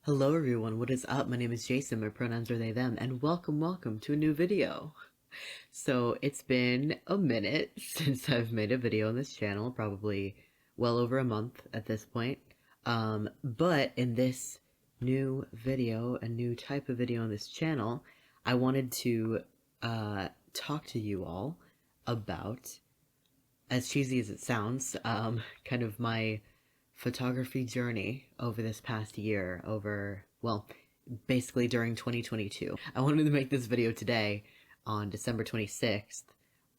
Hello everyone, what is up? My name is Jason, my pronouns are they, them, and welcome to a new video. So it's been a minute since I've made a video on this channel, probably well over a month at this point. But in this new video, a new type of video on this channel, I wanted to talk to you all about, as cheesy as it sounds, kind of my photography journey over this past year, well, basically during 2022. I wanted to make this video today on December 26th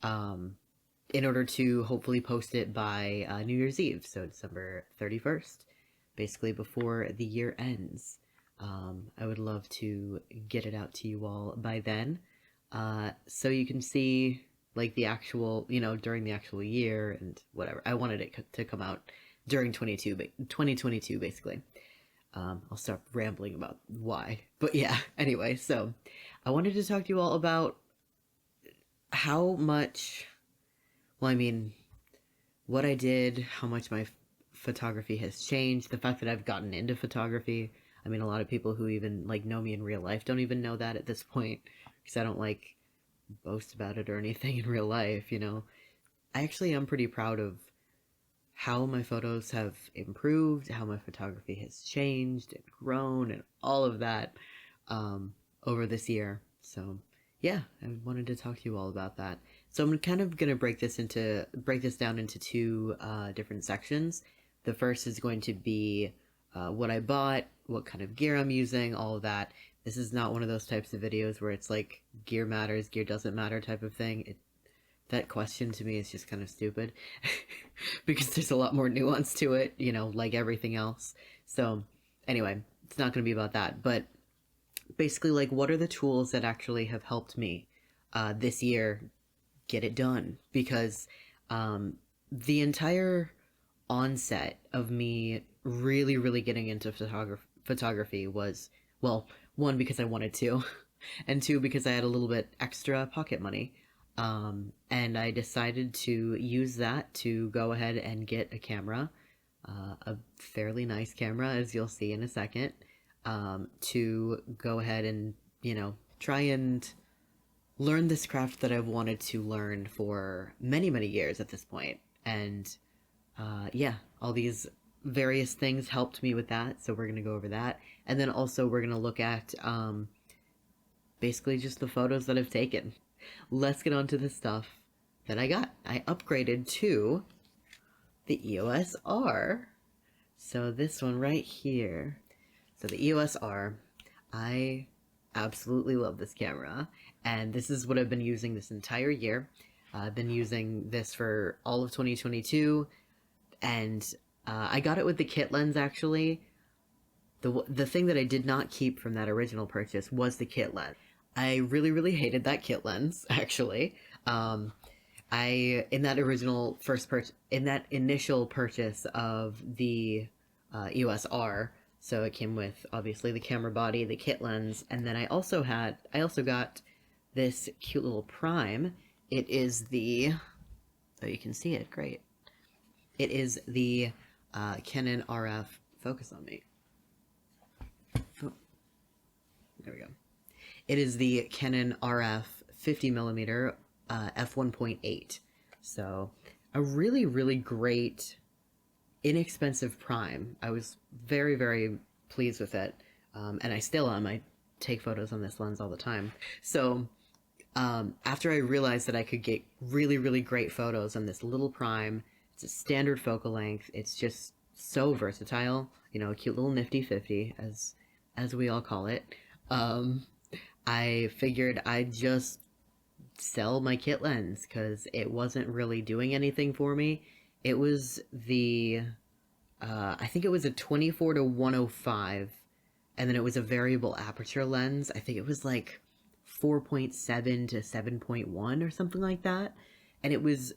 in order to hopefully post it by New Year's Eve, so December 31st, basically before the year ends. I would love to get it out to you all by then, so you can see like the actual, during the actual year and whatever. I wanted it to come out during 2022, basically. I'll stop rambling about why. But yeah, anyway, so I wanted to talk to you all about how much, what I did, how much my photography has changed, the fact that I've gotten into photography. I mean, a lot of people who even know me in real life don't even know that at this point, because I don't boast about it or anything in real life, I actually am pretty proud of how my photos have improved, how my photography has changed and grown and all of that over this year. So yeah, I wanted to talk to you all about that. So I'm kind of going to break this down into two different sections. The first is going to be what I bought, what kind of gear I'm using, all of that. This is not one of those types of videos where it's like gear matters, gear doesn't matter type of thing. That question to me is just kind of stupid because there's a lot more nuance to it, like everything else. So anyway, it's not going to be about that, but basically what are the tools that actually have helped me this year get it done? Because the entire onset of me really getting into photography was, well, one, because I wanted to, and two, because I had a little bit extra pocket money. And I decided to use that to go ahead and get a camera, a fairly nice camera, as you'll see in a second, to go ahead and, try and learn this craft that I've wanted to learn for many years at this point. And, yeah, all these various things helped me with that, so we're going to go over that. And then also we're going to look at, basically just the photos that I've taken. Let's get on to the stuff that I got. I upgraded to the EOS R. So this one right here. So the EOS R, I absolutely love this camera. And this is what I've been using this entire year. I've been using this for all of 2022. And I got it with the kit lens, actually. The thing that I did not keep from that original purchase was the kit lens. I really hated that kit lens, actually. In that initial purchase of the EOS R, so it came with obviously the camera body, the kit lens, and then I also got this cute little prime. It is oh, you can see it, great. It is the Canon RF, focus on me. Oh, there we go. It is the Canon RF 50mm f1.8. So a really great, inexpensive prime. I was very pleased with it. And I still am. I take photos on this lens all the time. So after I realized that I could get really great photos on this little prime, it's a standard focal length. It's just so versatile. A cute little nifty 50, as we all call it. I figured I'd just sell my kit lens because it wasn't really doing anything for me. It was I think it was a 24-105, and then it was a variable aperture lens. I think it was like 4.7 to 7.1 or something like that. And it was,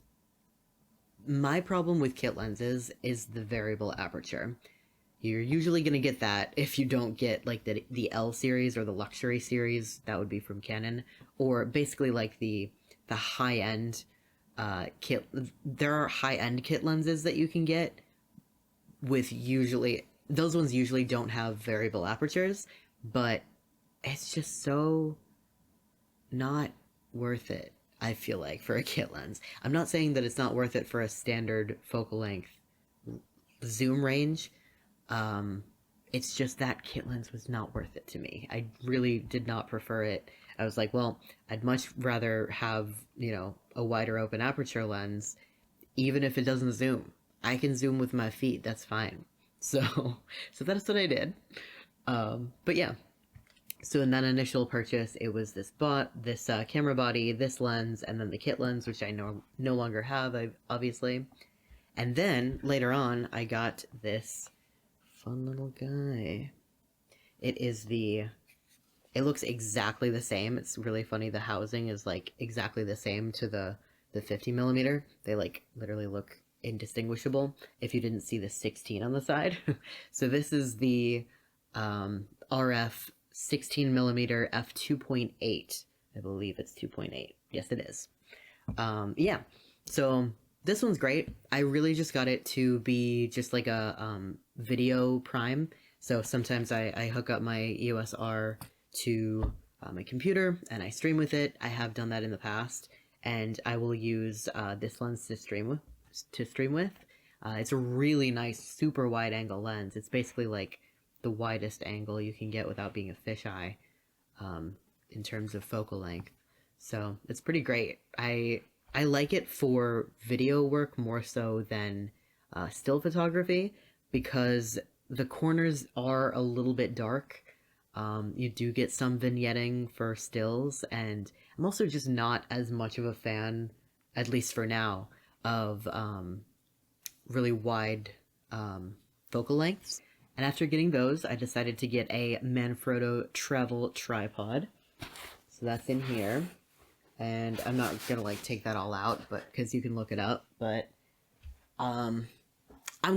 my problem with kit lenses is the variable aperture. You're usually going to get that if you don't get the L series or the luxury series. That would be from Canon, or basically the high-end kit. There are high-end kit lenses that you can get with usually those ones usually don't have variable apertures, but it's just so not worth it, I feel like, for a kit lens. I'm not saying that it's not worth it for a standard focal length zoom range. Um, it's just that kit lens was not worth it to me. I really did not prefer it. I was like, well, I'd much rather have, a wider open aperture lens, even if it doesn't zoom. I can zoom with my feet, that's fine. So, so that's what I did. But yeah, so in that initial purchase, it was this camera body, this lens, and then the kit lens, which I no longer have, obviously. And then later on, I got this fun little guy. It looks exactly the same. It's really funny. The housing is like exactly the same to the 50 millimeter. They like literally look indistinguishable if you didn't see the 16 on the side. So this is the RF 16 millimeter f2.8. I believe it's 2.8. Yes, it is. Yeah. So this one's great. I really just got it to be just like a video prime. So sometimes I hook up my EOS R to my computer and I stream with it. I have done that in the past, and I will use this lens to stream with. It's a really nice, super wide angle lens. It's basically like the widest angle you can get without being a fisheye in terms of focal length. So it's pretty great. I like it for video work more so than still photography, because the corners are a little bit dark. You do get some vignetting for stills, and I'm also just not as much of a fan, at least for now, of really wide focal lengths. And after getting those, I decided to get a Manfrotto travel tripod. So that's in here. And I'm not gonna like take that all out, but because you can look it up. But I'm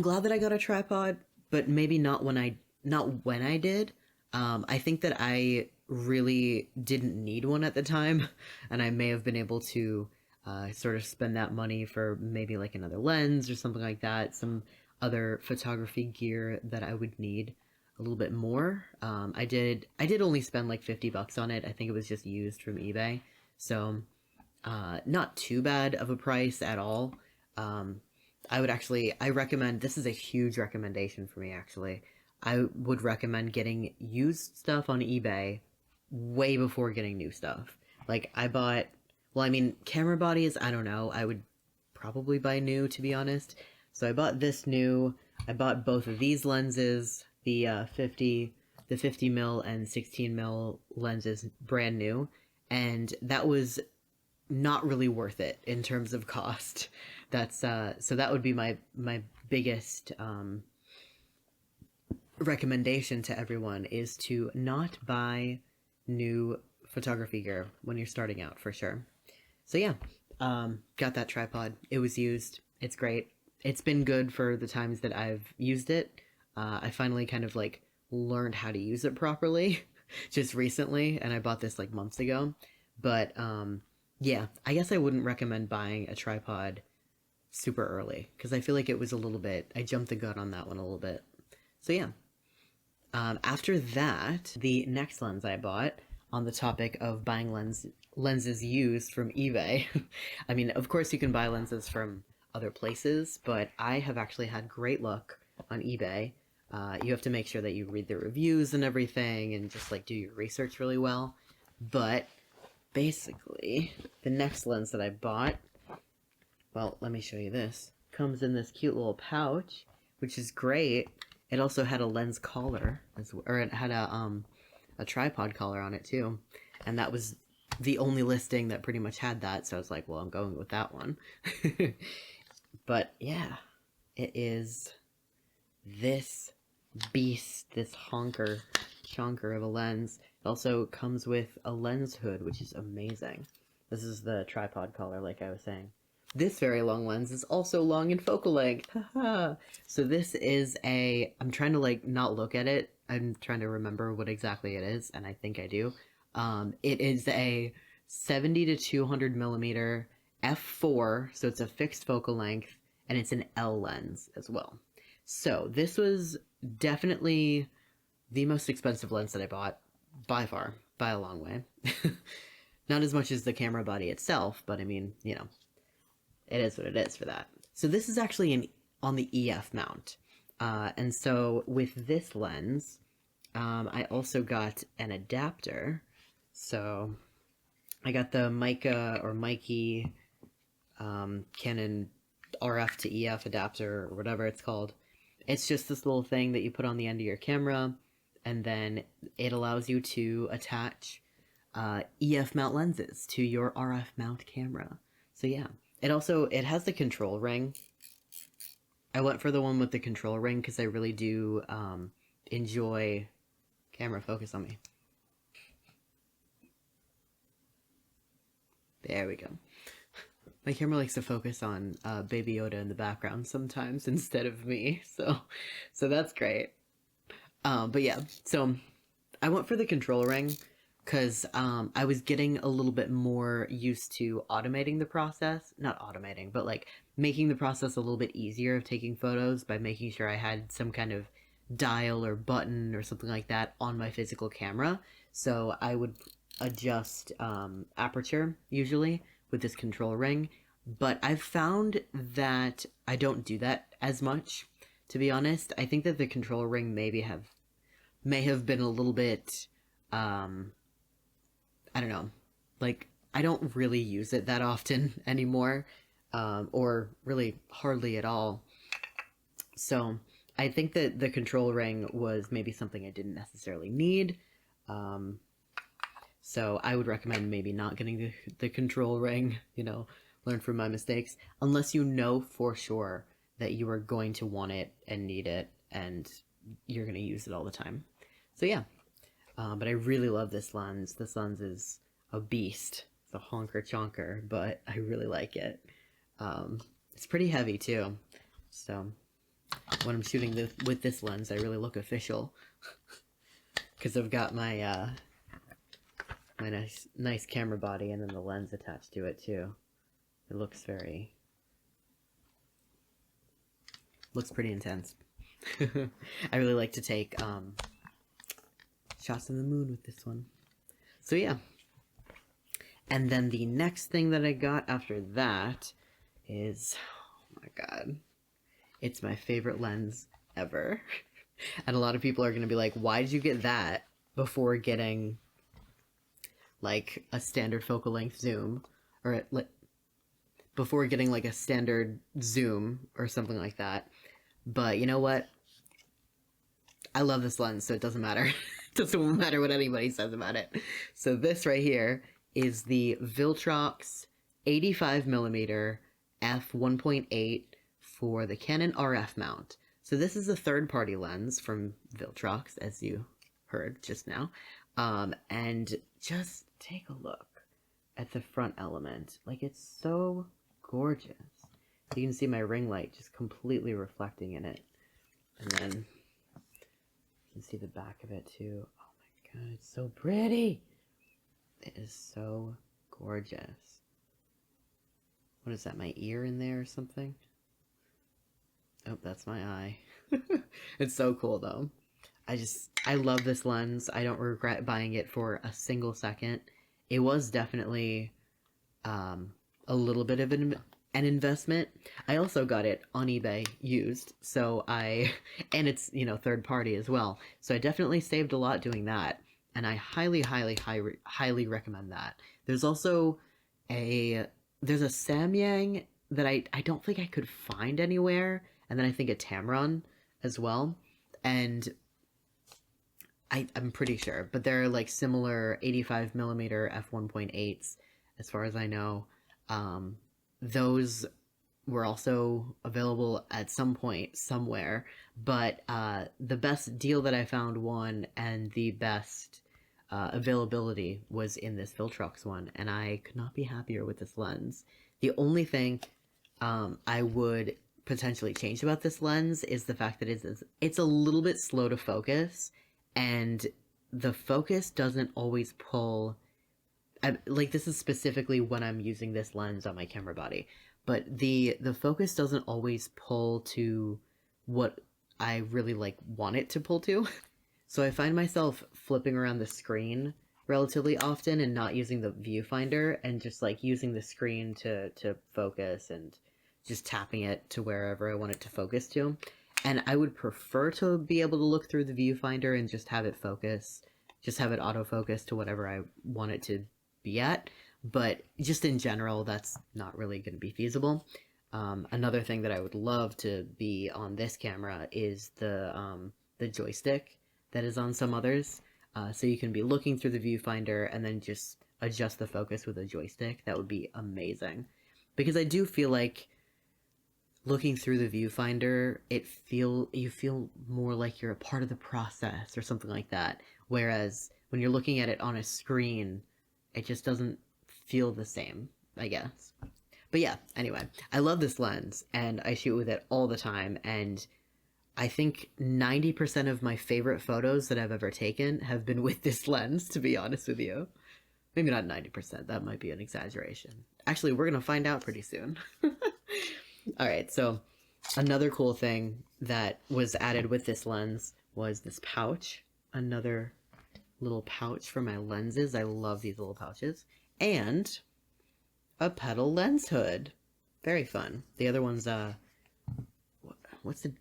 glad that I got a tripod, but maybe not when I did. I think that I really didn't need one at the time, and I may have been able to sort of spend that money for maybe like another lens or something like that, some other photography gear that I would need a little bit more. I did only spend like $50 on it. I think it was just used from eBay, so not too bad of a price at all. I recommend, this is a huge recommendation for me actually. I would recommend getting used stuff on eBay way before getting new stuff. Like camera bodies, I don't know, I would probably buy new, to be honest. So I bought this new. I bought both of these lenses, the 50 mil and 16 mil lenses, brand new, and that was not really worth it in terms of cost. That's so that would be my biggest recommendation to everyone, is to not buy new photography gear when you're starting out, for sure. So yeah, got that tripod. It was used. It's great. It's been good for the times that I've used it. I finally kind of like learned how to use it properly just recently, and I bought this like months ago. But yeah, I guess I wouldn't recommend buying a tripod super early, because I feel like it was a little bit, I jumped the gun on that one a little bit. So yeah. After that, the next lens I bought, on the topic of buying lenses used from eBay. I mean, of course you can buy lenses from other places, but I have actually had great luck on eBay. You have to make sure that you read the reviews and everything and just like do your research really well. But basically, the next lens that I bought, well, let me show you this. Comes in this cute little pouch, which is great. It also had a lens collar, or it had a tripod collar on it too, and that was the only listing that pretty much had that, so I was like, well, I'm going with that one. But yeah, it is this beast, this chonker of a lens. It also comes with a lens hood, which is amazing. This is the tripod collar, like I was saying. This very long lens is also long in focal length. Haha. So this is I'm trying to like not look at it. I'm trying to remember what exactly it is, and I think I do. It is a 70 to 200 millimeter f4, so it's a fixed focal length, and it's an L lens as well. So this was definitely the most expensive lens that I bought by far, by a long way. Not as much as the camera body itself, but I mean, you know, it is what it is for that. So this is actually on the EF mount. And so with this lens, I also got an adapter. So I got the Mica or Mikey Canon RF to EF adapter or whatever it's called. It's just this little thing that you put on the end of your camera, and then it allows you to attach EF mount lenses to your RF mount camera. So yeah, it has the control ring. I went for the one with the control ring because I really do enjoy camera focus on me. There we go. My camera likes to focus on Baby Yoda in the background sometimes instead of me, so that's great. But yeah, so I went for the control ring because I was getting a little bit more used to automating the process. Not automating, but like making the process a little bit easier of taking photos by making sure I had some kind of dial or button or something like that on my physical camera. So I would adjust aperture usually with this control ring, but I've found that I don't do that as much, to be honest. I think that the control ring may have been a little bit I don't know, like I don't really use it that often anymore, or really hardly at all. So I think that the control ring was maybe something I didn't necessarily need. Um, so I would recommend maybe not getting the control ring, you know, learn from my mistakes, unless you know for sure that you are going to want it and need it and you're going to use it all the time. So yeah, but I really love this lens. This lens is a beast. It's a honker chonker, but I really like it. It's pretty heavy too. So when I'm shooting with this lens, I really look official because I've got my my nice camera body and then the lens attached to it too. It looks pretty intense. I really like to take shots of the moon with this one. So yeah. And then the next thing that I got after that is, oh my god, it's my favorite lens ever. And a lot of people are going to be like, why did you get that before getting like a standard focal length zoom, or before getting like a standard zoom or something like that? But you know what? I love this lens, so it doesn't matter. It doesn't matter what anybody says about it. So this right here is the Viltrox 85mm f1.8 for the Canon RF mount. So this is a third-party lens from Viltrox, as you heard just now. And just take a look at the front element. Like, it's so gorgeous. You can see my ring light just completely reflecting in it. And then you can see the back of it too. Oh my god, it's so pretty. It is so gorgeous. What is that, my ear in there or something? Oh, that's my eye. It's so cool though. I love this lens. I don't regret buying it for a single second. It was definitely a little bit of an investment. I also got it on eBay used, and it's, you know, third party as well. So I definitely saved a lot doing that, and I highly recommend that. There's also there's a Samyang that I don't think I could find anywhere, and then I think a Tamron as well, and I'm pretty sure, but they're like similar 85mm f1.8s as far as I know. Those were also available at some point somewhere, but the best deal that I found and the best availability was in this Viltrox one, and I could not be happier with this lens. The only thing I would potentially change about this lens is the fact that it's a little bit slow to focus, and the focus doesn't always pull. Like, this is specifically when I'm using this lens on my camera body, but the focus doesn't always pull to what I really like want it to pull to. So I find myself flipping around the screen relatively often and not using the viewfinder and just like using the screen to focus and just tapping it to wherever I want it to focus to. And I would prefer to be able to look through the viewfinder and just have it focus, just have it autofocus to whatever I want it to be at. But just in general, that's not really going to be feasible. Another thing that I would love to be on this camera is the joystick that is on some others. So you can be looking through the viewfinder and then just adjust the focus with a joystick. That would be amazing. Because I do feel like looking through the viewfinder, you feel more like you're a part of the process or something like that. Whereas when you're looking at it on a screen, it just doesn't feel the same, I guess. But yeah, anyway, I love this lens and I shoot with it all the time, and I think 90% of my favorite photos that I've ever taken have been with this lens, to be honest with you. Maybe not 90%, that might be an exaggeration. Actually, we're gonna find out pretty soon. Alright, so another cool thing that was added with this lens was this pouch. Another little pouch for my lenses. I love these little pouches. And a pedal lens hood. Very fun. The other one's, what's the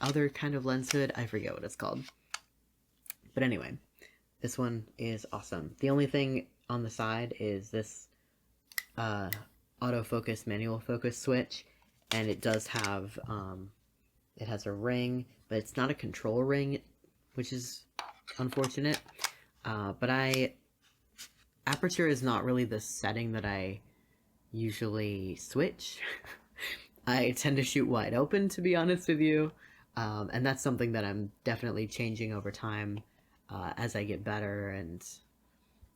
other kind of lens hood? I forget what it's called. But anyway, this one is awesome. The only thing on the side is this autofocus manual focus switch, and it does have it has a ring, but it's not a control ring, which is unfortunate. But aperture is not really the setting that I usually switch. I tend to shoot wide open, to be honest with you, and that's something that I'm definitely changing over time as I get better, and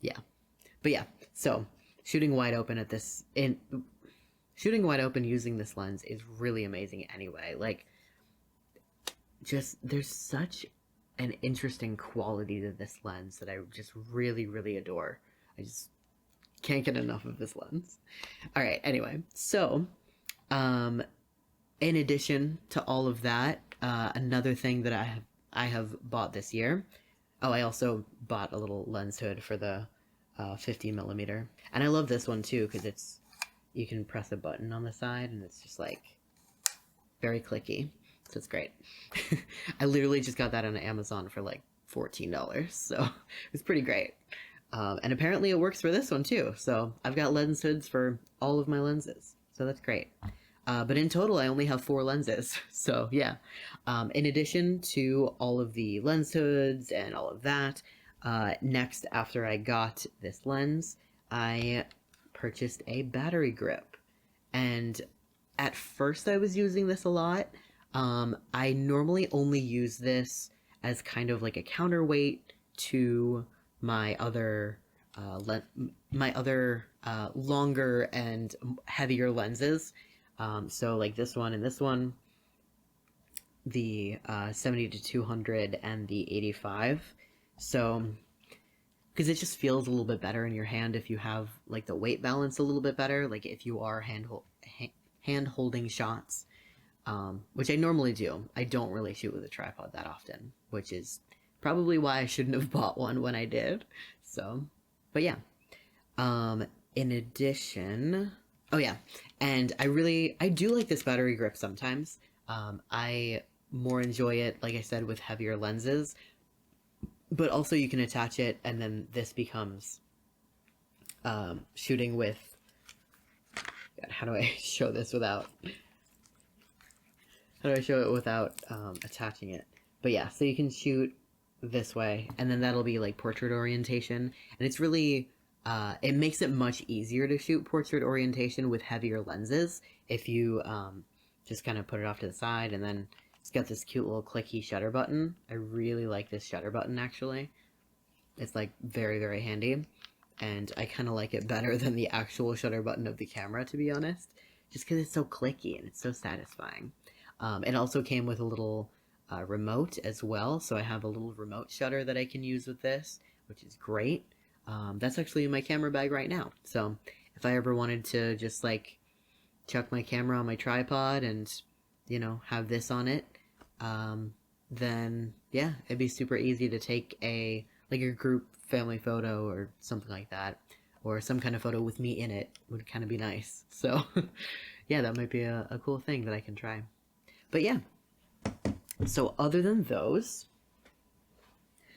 yeah. But yeah, so shooting wide open using this lens is really amazing anyway. Like, just there's such an interesting quality to this lens that I just really, really adore. I just can't get enough of this lens. All right, anyway, so in addition to all of that, another thing that I have bought this year. Oh, I also bought a little lens hood for the 50mm, and I love this one too because you can press a button on the side and it's just like very clicky, so it's great. I literally just got that on Amazon for like $14, so it's pretty great. And apparently it works for this one too, so I've got lens hoods for all of my lenses, so that's great. But in total, I only have 4 lenses, so yeah. In addition to all of the lens hoods and all of that, next, after I got this lens, I purchased a battery grip. And at first I was using this a lot. I normally only use this as kind of like a counterweight to my other longer and heavier lenses. So like this one and this one, the 70-200 and the 85. So, because it just feels a little bit better in your hand if you have like the weight balance a little bit better, like if you are hand holding shots, which I normally do. I don't really shoot with a tripod that often, which is probably why I shouldn't have bought one when I did. So, but yeah. In addition, oh yeah, and I do like this battery grip sometimes. I more enjoy it, like I said, with heavier lenses, but also you can attach it and then this becomes shooting with, God, how do I show this without, attaching it? But yeah, so you can shoot this way, and then that'll be like portrait orientation, and it's really, it makes it much easier to shoot portrait orientation with heavier lenses if you just kind of put it off to the side, and then it's got this cute little clicky shutter button. I really like this shutter button, actually. It's like very, very handy, and I kind of like it better than the actual shutter button of the camera, to be honest, just because it's so clicky and it's so satisfying. It also came with a little remote as well, so I have a little remote shutter that I can use with this, which is great. That's actually in my camera bag right now, so if I ever wanted to just like chuck my camera on my tripod and, you know, have this on it, then yeah, it'd be super easy to take a group family photo or something like that, or some kind of photo with me in it would kind of be nice. So yeah, that might be a cool thing that I can try. But yeah, so other than those,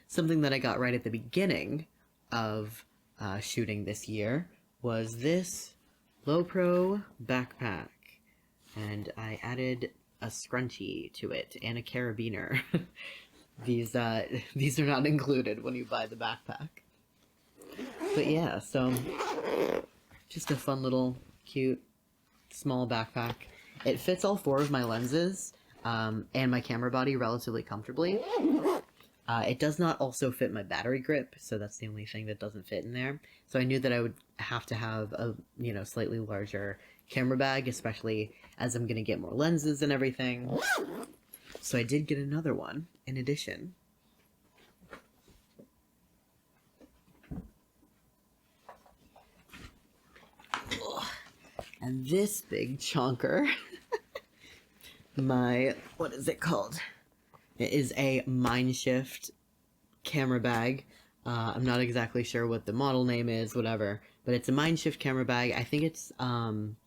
something that I got right at the beginning of shooting this year was this low pro backpack, and I added a scrunchie to it and a carabiner. these these are not included when you buy the backpack. But yeah, so just a fun little cute small backpack. It fits all four of my lenses and my camera body relatively comfortably. It does not also fit my battery grip, so that's the only thing that doesn't fit in there. So I knew that I would have to have a slightly larger camera bag, especially as I'm gonna get more lenses and everything. So I did get another one in addition. And this big chonker, what is it called? It is a Mindshift camera bag. I'm not exactly sure what the model name is, whatever, but it's a Mindshift camera bag. I think it's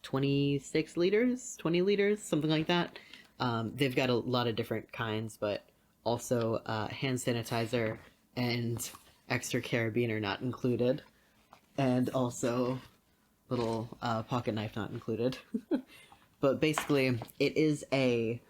26 liters, 20 liters, something like that. They've got a lot of different kinds, but also hand sanitizer and extra carabiner not included, and also little pocket knife not included. But basically, it is a...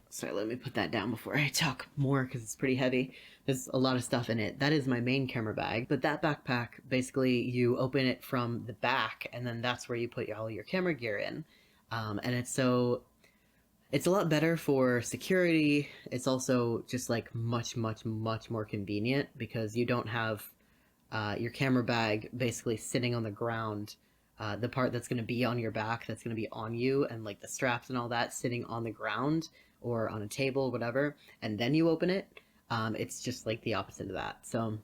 Sorry, let me put that down before I talk more because it's pretty heavy. There's a lot of stuff in it. That is my main camera bag. But that backpack, basically, you open it from the back, and then that's where you put all your camera gear in. And it's a lot better for security. It's also just like much, much, much more convenient because you don't have your camera bag basically sitting on the ground. The part that's going to be on your back, that's going to be on you, and like the straps and all that sitting on the ground or on a table, whatever, and then you open it. It's just like the opposite of that. So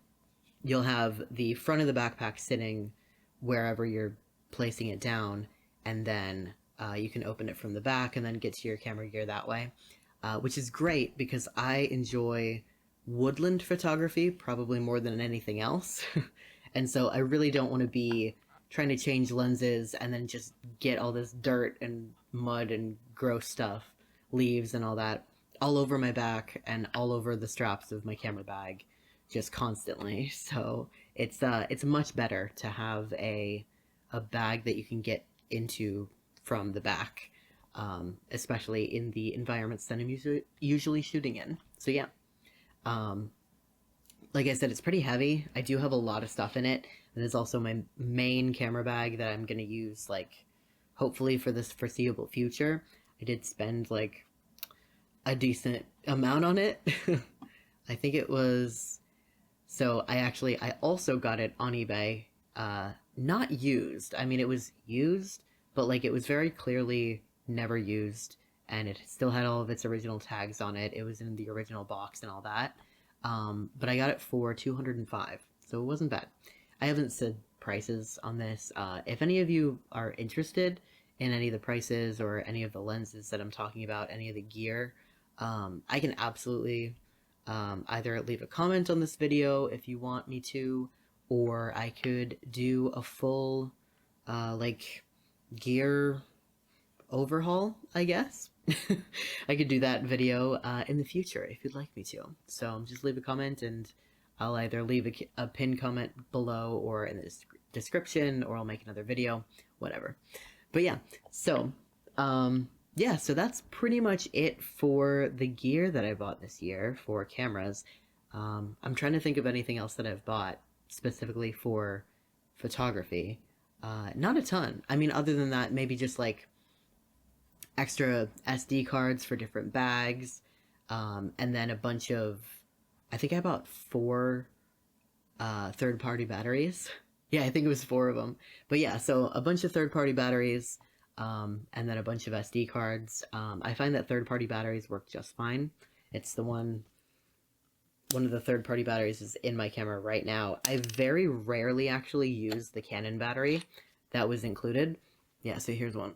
you'll have the front of the backpack sitting wherever you're placing it down, and then you can open it from the back and then get to your camera gear that way, which is great because I enjoy woodland photography probably more than anything else. And so I really don't want to be trying to change lenses and then just get all this dirt and mud and gross stuff, leaves and all that, all over my back and all over the straps of my camera bag just constantly. So it's much better to have a bag that you can get into from the back, especially in the environments that I'm usually shooting in. So yeah, like I said, it's pretty heavy. I do have a lot of stuff in it, and it's also my main camera bag that I'm gonna use, like, hopefully for this foreseeable future. I did spend like a decent amount on it. I think it was... So I also got it on eBay, not used. I mean, it was used, but like it was very clearly never used, and it still had all of its original tags on it. It was in the original box and all that. But I got it for $205, so it wasn't bad. I haven't said prices on this. If any of you are interested in any of the prices or any of the lenses that I'm talking about, any of the gear, I can absolutely either leave a comment on this video if you want me to, or I could do a full like gear overhaul, I guess. I could do that video in the future if you'd like me to. So just leave a comment and I'll either leave a pinned comment below or in the description, or I'll make another video, whatever. But yeah, so yeah, so that's pretty much it for the gear that I bought this year for cameras. I'm trying to think of anything else that I've bought specifically for photography. Not a ton. I mean, other than that, maybe just like extra SD cards for different bags, and then a bunch of... I think I bought 4 third-party batteries. Yeah, I think it was 4 of them. But yeah, so a bunch of third-party batteries, and then a bunch of SD cards. I find that third-party batteries work just fine. It's the one of the third-party batteries is in my camera right now. I very rarely actually use the Canon battery that was included. Yeah, so here's one.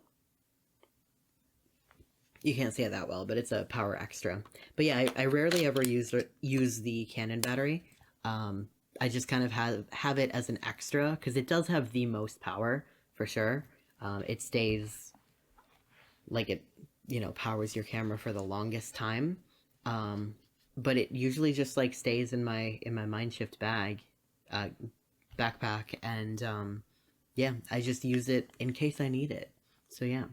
You can't see it that well, but it's a power extra. But yeah, I rarely ever use the Canon battery. Um, I just kind of have it as an extra because it does have the most power for sure. It stays like it, powers your camera for the longest time. Um, but it usually just like stays in my Mindshift bag, uh, backpack, and yeah, I just use it in case I need it. So yeah,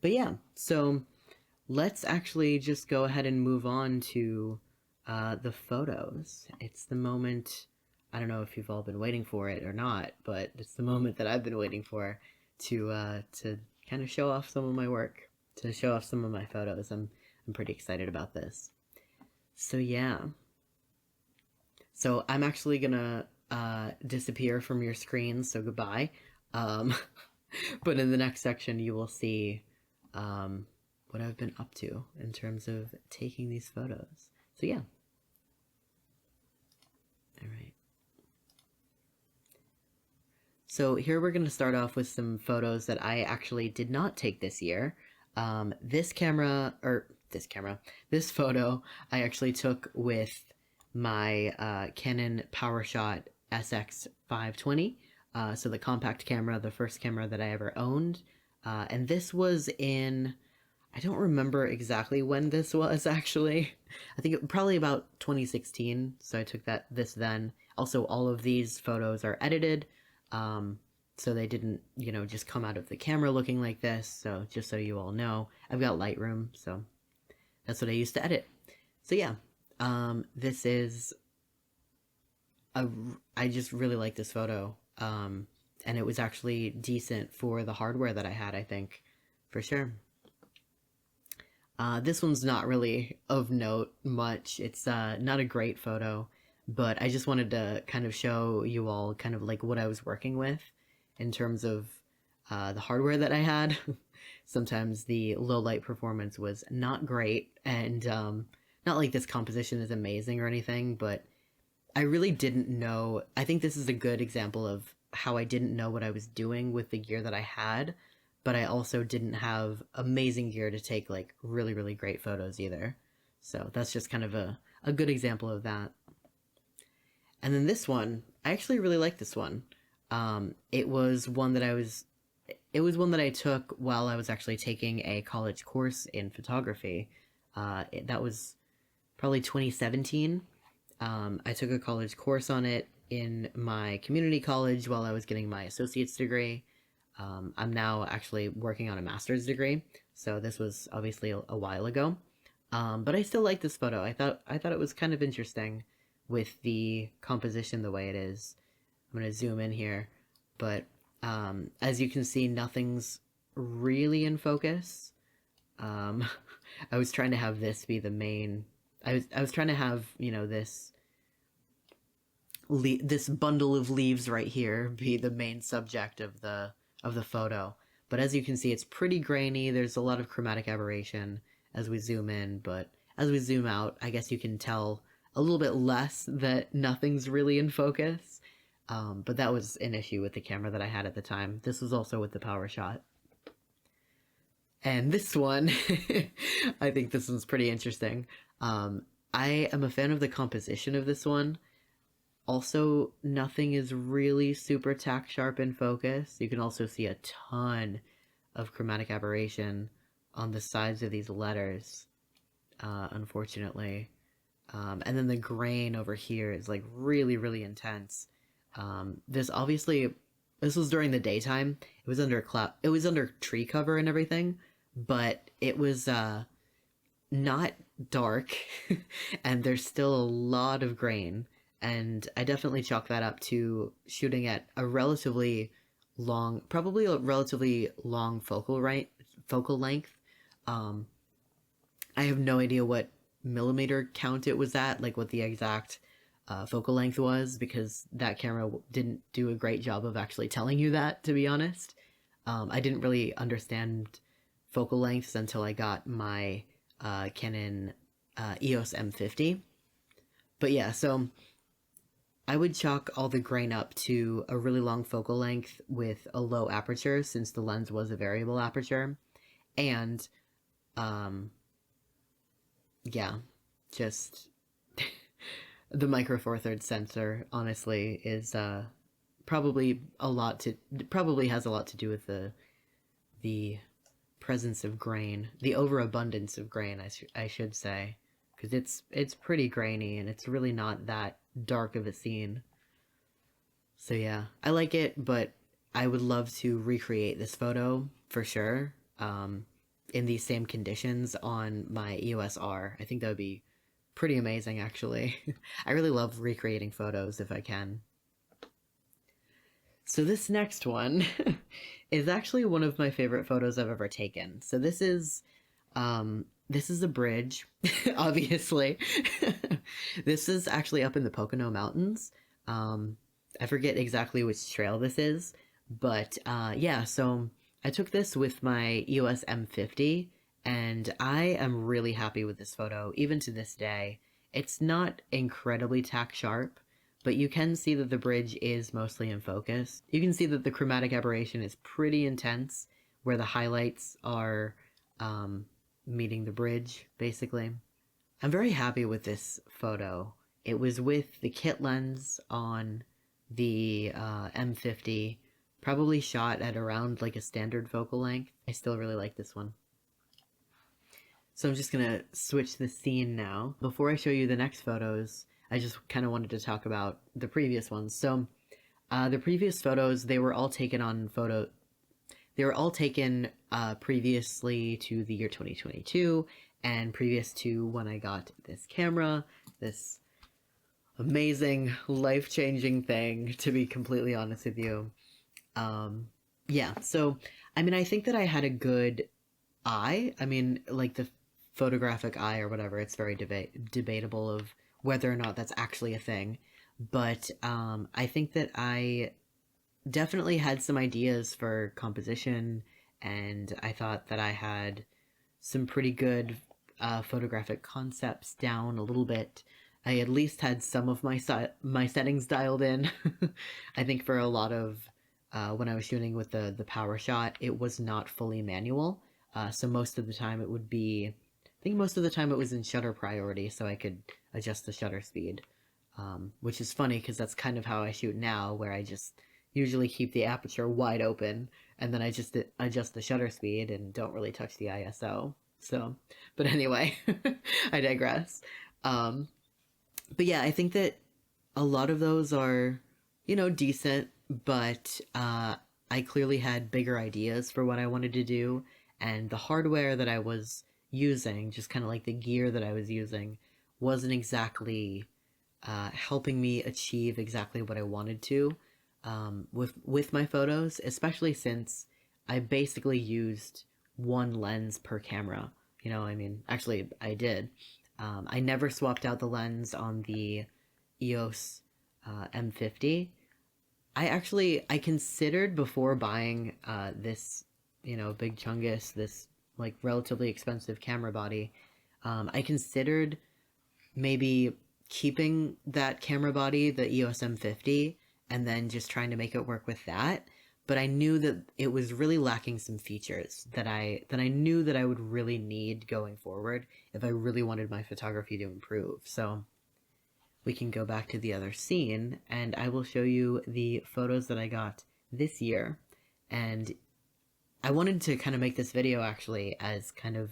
but yeah, so let's actually just go ahead and move on to the photos. It's the moment. I don't know if you've all been waiting for it or not, but it's the moment that I've been waiting for to kind of show off some of my work, to show off some of my photos. I'm pretty excited about this. So yeah. So I'm actually gonna disappear from your screen. So goodbye. Um, but in the next section, you will see um, what I've been up to in terms of taking these photos. So yeah. All right. So here we're going to start off with some photos that I actually did not take this year. This photo I actually took with my Canon PowerShot SX520. So the compact camera, the first camera that I ever owned. And this was in, I don't remember exactly when this was actually. I think probably about 2016. So I took this then. Also, all of these photos are edited. Um, so they didn't, just come out of the camera looking like this. So just so you all know, I've got Lightroom, so that's what I used to edit. So yeah, this is I just really like this photo. And it was actually decent for the hardware that I had, I think, for sure. This one's not really of note much. It's not a great photo, but I just wanted to kind of show you all kind of like what I was working with in terms of the hardware that I had. Sometimes the low light performance was not great, and not like this composition is amazing or anything, but I really didn't know. I think this is a good example of how I didn't know what I was doing with the gear that I had, but I also didn't have amazing gear to take like really, really great photos either. So that's just kind of a good example of that. And then this one, I actually really like this one. It was one that I took while I was actually taking a college course in photography. That was probably 2017. I took a college course on it in my community college while I was getting my associate's degree. I'm now actually working on a master's degree, so this was obviously a while ago. But I still like this photo. I thought it was kind of interesting with the composition the way it is. I'm gonna zoom in here, but as you can see, nothing's really in focus. Um, I was trying to have this be the main. I was trying to have this bundle of leaves right here be the main subject of the photo. But as you can see, it's pretty grainy. There's a lot of chromatic aberration as we zoom in, but as we zoom out, I guess you can tell a little bit less that nothing's really in focus. But that was an issue with the camera that I had at the time. This was also with the PowerShot. And this one, I think this one's pretty interesting. I am a fan of the composition of this one. Also, nothing is really super tack sharp in focus. You can also see a ton of chromatic aberration on the sides of these letters, unfortunately. And then the grain over here is like really, really intense. This was during the daytime. It was under it was under tree cover and everything, but it was not dark, and there's still a lot of grain. And I definitely chalk that up to shooting at a relatively long, probably a relatively long focal length. Um, I have no idea what millimeter count it was at, like what the exact focal length was, because that camera didn't do a great job of actually telling you that, to be honest. I didn't really understand focal lengths until I got my Canon EOS M50. But yeah, so I would chalk all the grain up to a really long focal length with a low aperture, since the lens was a variable aperture, and Um, yeah, just the micro four thirds sensor honestly is probably a lot to probably has a lot to do with the presence of grain, the overabundance of grain, I should say, because it's pretty grainy and it's really not that dark of a scene. So yeah, I like it, but I would love to recreate this photo for sure. In these same conditions on my EOS R. I think that would be pretty amazing, actually. I really love recreating photos if I can. So this next one is actually one of my favorite photos I've ever taken. So this is a bridge, obviously. This is actually up in the Pocono Mountains. I forget exactly which trail this is, but yeah, so I took this with my EOS M50, and I am really happy with this photo, even to this day. It's not incredibly tack sharp, but you can see that the bridge is mostly in focus. You can see that the chromatic aberration is pretty intense, where the highlights are um, meeting the bridge, basically. I'm very happy with this photo. It was with the kit lens on the M50, probably shot at around like a standard focal length. I still really like this one. So I'm just gonna switch the scene now. Before I show you the next photos, I just kind of wanted to talk about the previous ones. So the previous photos, they were all taken on photo. They were all taken previously to the year 2022 and previous to when I got this camera, this amazing, life-changing thing, to be completely honest with you. Yeah, so, I mean, I think that I had a good eye. I mean, like the photographic eye or whatever, it's very debatable of whether or not that's actually a thing. But I think that I definitely had some ideas for composition, and I thought that I had some pretty good photographic concepts down a little bit. I at least had some of my settings dialed in. I think for a lot of when I was shooting with the power shot, it was not fully manual. So most of the time it would be, I think most of the time it was in shutter priority, so I could adjust the shutter speed. Which is funny because that's kind of how I shoot now, where I just usually keep the aperture wide open and then I just adjust the shutter speed and don't really touch the ISO. So, but anyway, I digress. Um, but yeah, I think that a lot of those are, decent, but I clearly had bigger ideas for what I wanted to do, and the hardware that I was using, just kind of like the gear that I was using, wasn't exactly helping me achieve exactly what I wanted to with my photos, especially since I basically used one lens per camera. I mean, actually, I did. I never swapped out the lens on the EOS M50. I considered before buying this, big Chungus, this like relatively expensive camera body. I considered maybe keeping that camera body, the EOS M50, and then just trying to make it work with that. But I knew that it was really lacking some features that I knew that I would really need going forward if I really wanted my photography to improve. So we can go back to the other scene and I will show you the photos that I got this year. And I wanted to kind of make this video actually as kind of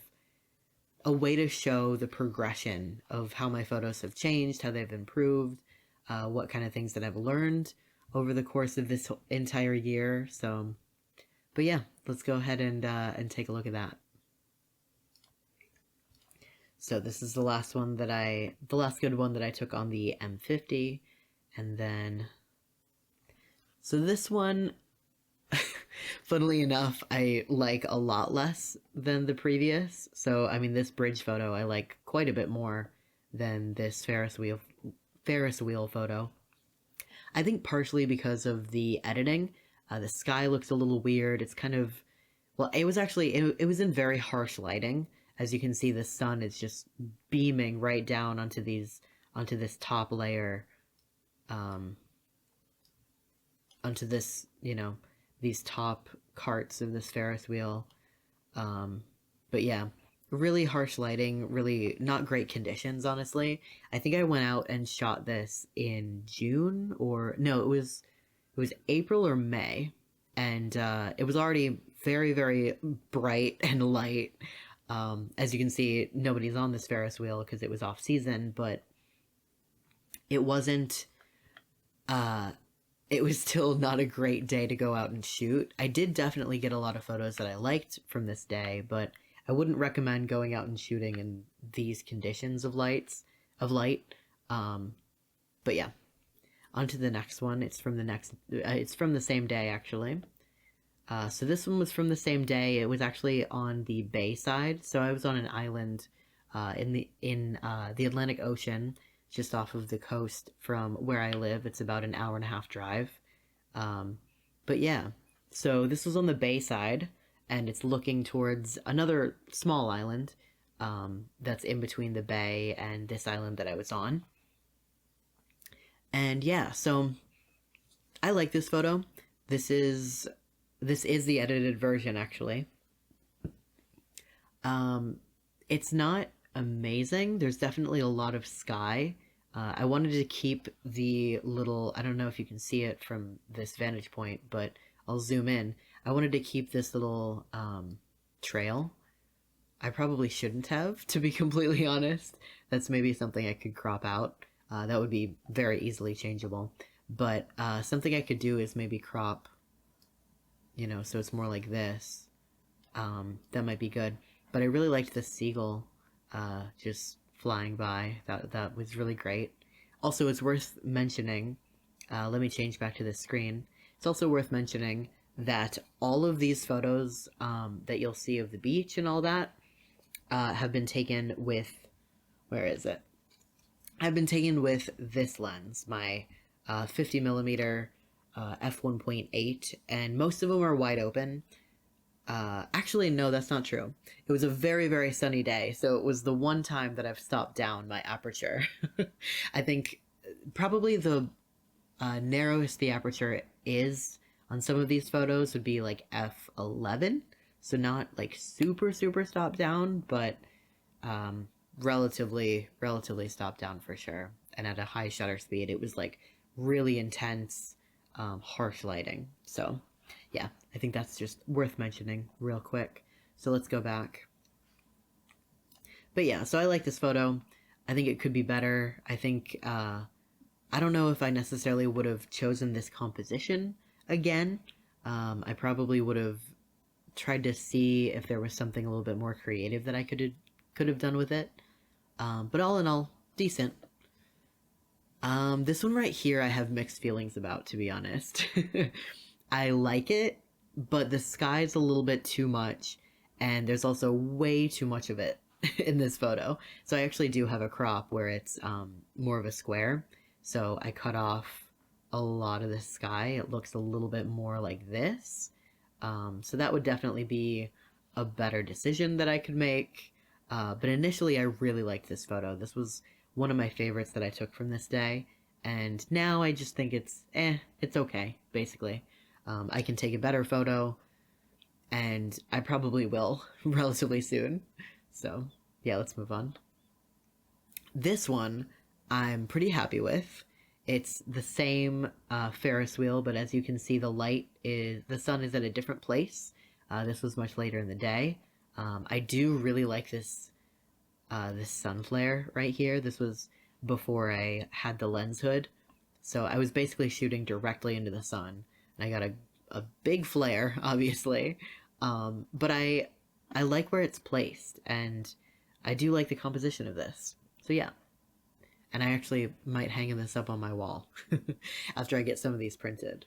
a way to show the progression of how my photos have changed, how they've improved, what kind of things that I've learned over the course of this entire year. So, but yeah, let's go ahead and take a look at that. So this is the last good one that I took on the M50, and then, so this one, funnily enough, I like a lot less than the previous. So, I mean, this bridge photo I like quite a bit more than this Ferris wheel photo. I think partially because of the editing. The sky looks a little weird. It's kind of, well, it was in very harsh lighting. As you can see, the sun is just beaming right down onto this top layer, um, onto this, these top carts of this Ferris wheel. But yeah, really harsh lighting, really not great conditions, honestly. I think I went out and shot this in June, or no, it was April or May, and it was already very, very bright and light. As you can see, nobody's on this Ferris wheel because it was off season, but it wasn't. Uh, it was still not a great day to go out and shoot. I did definitely get a lot of photos that I liked from this day, but I wouldn't recommend going out and shooting in these conditions of light. Um, but yeah, on to the next one. It's from the same day actually. So this one was from the same day. It was actually on the bay side. So I was on an island in the Atlantic Ocean, just off of the coast from where I live. It's about an hour and a half drive. Um, but yeah, so this was on the bay side, and it's looking towards another small island that's in between the bay and this island that I was on. And yeah, so I like this photo. This is this is the edited version actually. Um, it's not amazing. There's definitely a lot of sky. I wanted to keep the little, I don't know if you can see it from this vantage point, but I'll zoom in. I wanted to keep this little trail. I probably shouldn't have, to be completely honest. That's maybe something I could crop out. That would be very easily changeable. But something I could do is maybe crop, so it's more like this. That might be good. But I really liked the seagull just flying by. That was really great. Also, it's worth mentioning. Let me change back to the screen. It's also worth mentioning that all of these photos that you'll see of the beach and all that have been taken with. Where is it? Have been taken with this lens, my 50 millimeter f1.8, and most of them are wide open. Actually, no, that's not true. It was a very, very sunny day, so it was the one time that I've stopped down my aperture. I think probably the narrowest the aperture is on some of these photos would be like f11, so not like super, super stopped down, but relatively stopped down for sure. And at a high shutter speed, it was like really intense, harsh lighting. So yeah, I think that's just worth mentioning real quick. So let's go back. But yeah, so I like this photo. I think it could be better. I think, I don't know if I necessarily would have chosen this composition again. I probably would have tried to see if there was something a little bit more creative that I could have done with it. But all in all, decent. This one right here I have mixed feelings about, to be honest. I like it, but the sky's a little bit too much, and there's also way too much of it in this photo. So I actually do have a crop where it's more of a square, so I cut off a lot of the sky. It looks a little bit more like this. So that would definitely be a better decision that I could make. But initially, I really liked this photo. This was one of my favorites that I took from this day, and now I just think it's okay, basically. I can take a better photo, and I probably will relatively soon. So, yeah, let's move on. This one, I'm pretty happy with. It's the same Ferris wheel, but as you can see, the sun is at a different place. This was much later in the day. I do really like this sun flare right here. This was before I had the lens hood, so I was basically shooting directly into the sun, and I got a big flare, obviously. But I like where it's placed, and I do like the composition of this. So yeah. And I actually might hang this up on my wall after I get some of these printed.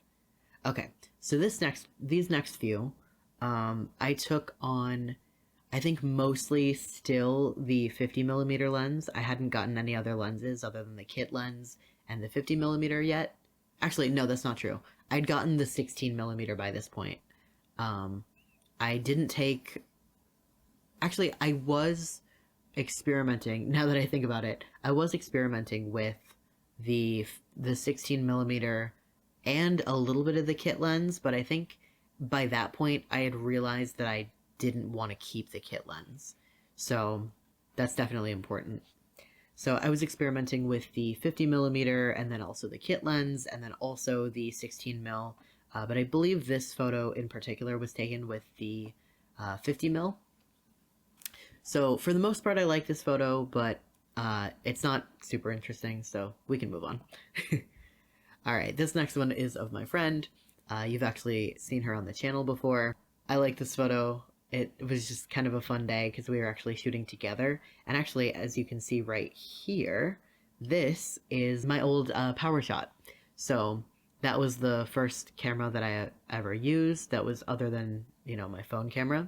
Okay, so these next few, I took on, I think mostly still the 50 millimeter lens. I hadn't gotten any other lenses other than the kit lens and the 50 millimeter yet. Actually, no, that's not true. I'd gotten the 16 millimeter by this point. I didn't take. Actually, I was experimenting. Now that I think about it, I was experimenting with the 16 millimeter and a little bit of the kit lens, but I think by that point I had realized that I didn't want to keep the kit lens. So that's definitely important. So I was experimenting with the 50 millimeter and then also the kit lens and then also the 16 mil. But I believe this photo in particular was taken with the 50 mil. So for the most part, I like this photo, but it's not super interesting, so we can move on. All right, this next one is of my friend. You've actually seen her on the channel before. I like this photo. It was just kind of a fun day because we were actually shooting together. And actually, as you can see right here, this is my old power shot. So that was the first camera that I ever used that was other than, you know, my phone camera.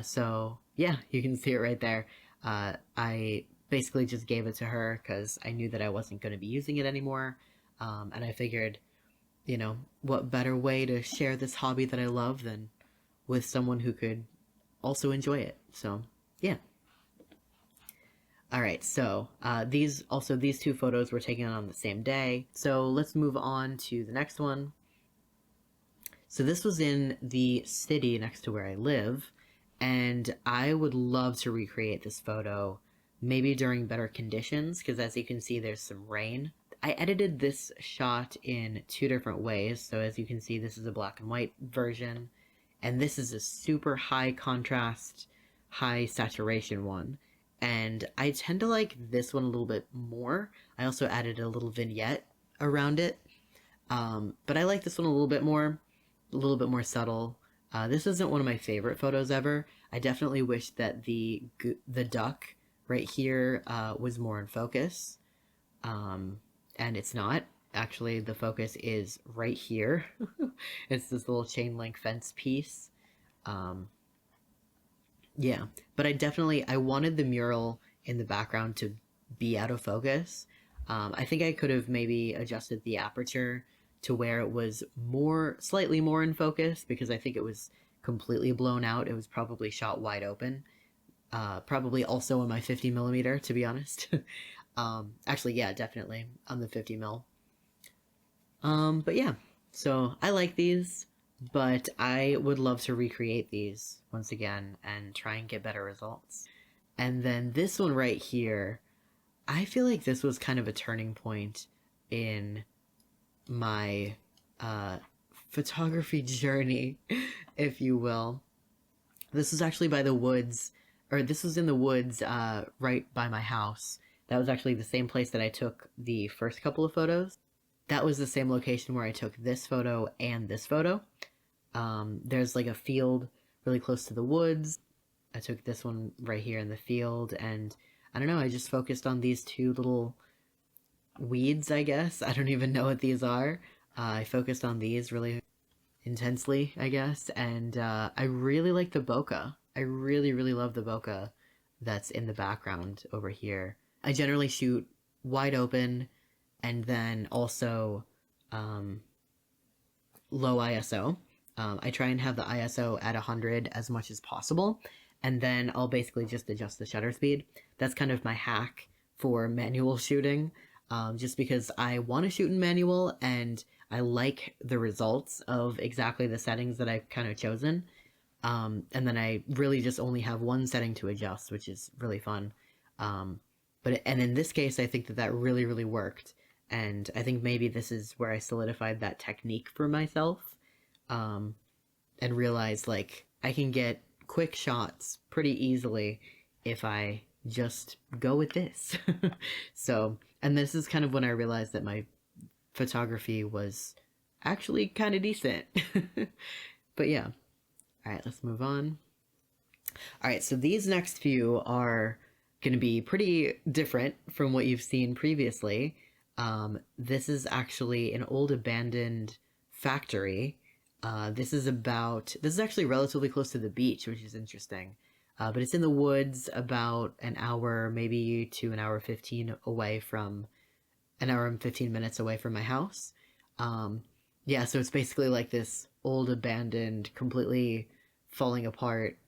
So yeah, you can see it right there. I basically just gave it to her because I knew that I wasn't going to be using it anymore. And I figured, you know, what better way to share this hobby that I love than with someone who could also enjoy it. So yeah. All right, so these two photos were taken on the same day. So let's move on to the next one. So this was in the city next to where I live, and I would love to recreate this photo, maybe during better conditions, because as you can see, there's some rain. I edited this shot in two different ways. So as you can see, this is a black and white version, and this is a super high contrast, high saturation one. And I tend to like this one a little bit more. I also added a little vignette around it. But I like this one a little bit more subtle. This isn't one of my favorite photos ever. I definitely wish that the duck right here was more in focus. And it's not. Actually, the focus is right here. It's this little chain link fence piece. Yeah, but I wanted the mural in the background to be out of focus. I think I could have maybe adjusted the aperture to where it was slightly more in focus because I think it was completely blown out. It was probably shot wide open. Probably also on my 50 millimeter, to be honest. Actually, yeah, definitely on the 50 mil. But yeah, so I like these, but I would love to recreate these once again and try and get better results. And then this one right here, I feel like this was kind of a turning point in my uh, photography journey, if you will. This was actually by the woods, or this was in the woods right by my house. That was actually the same place that I took the first couple of photos. That was the same location where I took this photo and this photo. There's like a field really close to the woods. I took this one right here in the field, and I don't know, I just focused on these two little weeds, I guess. I don't even know what these are. I focused on these really intensely, I guess, and I really like the bokeh. I really, really love the bokeh that's in the background over here. I generally shoot wide open and then also low ISO. I try and have the ISO at 100 as much as possible, and then I'll basically just adjust the shutter speed. That's kind of my hack for manual shooting, just because I want to shoot in manual and I like the results of exactly the settings that I've kind of chosen. And then I really just only have one setting to adjust, which is really fun. And in this case, I think that really, really worked. And I think maybe this is where I solidified that technique for myself, and realized like I can get quick shots pretty easily if I just go with this. So, and this is kind of when I realized that my photography was actually kind of decent. But yeah. All right, let's move on. All right, so these next few are going to be pretty different from what you've seen previously. This is actually an old abandoned factory. This is actually relatively close to the beach, which is interesting. But it's in the woods about an hour, maybe to an hour 15 away from, an hour and 15 minutes away from my house. Yeah, so it's basically like this old abandoned, completely falling apart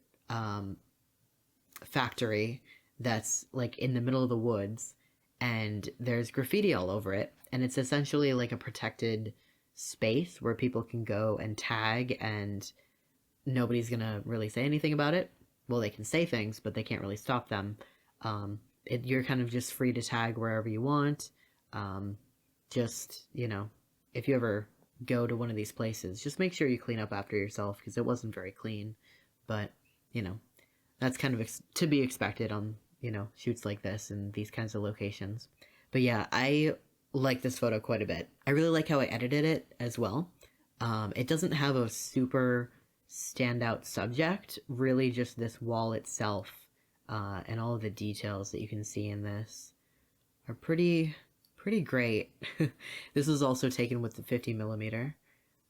factory that's like in the middle of the woods, and there's graffiti all over it, and it's essentially like a protected space where people can go and tag and nobody's gonna really say anything about it. well, they can say things, but they can't really stop them. You're kind of just free to tag wherever you want. Um, just, if you ever go to one of these places, just make sure you clean up after yourself because it wasn't very clean. But, you know, that's kind of to be expected on, shoots like this and these kinds of locations. But yeah, I like this photo quite a bit. I really like how I edited it as well. It doesn't have a super standout subject, really just this wall itself, and all of the details that you can see in this are pretty great. This was also taken with the 50 millimeter.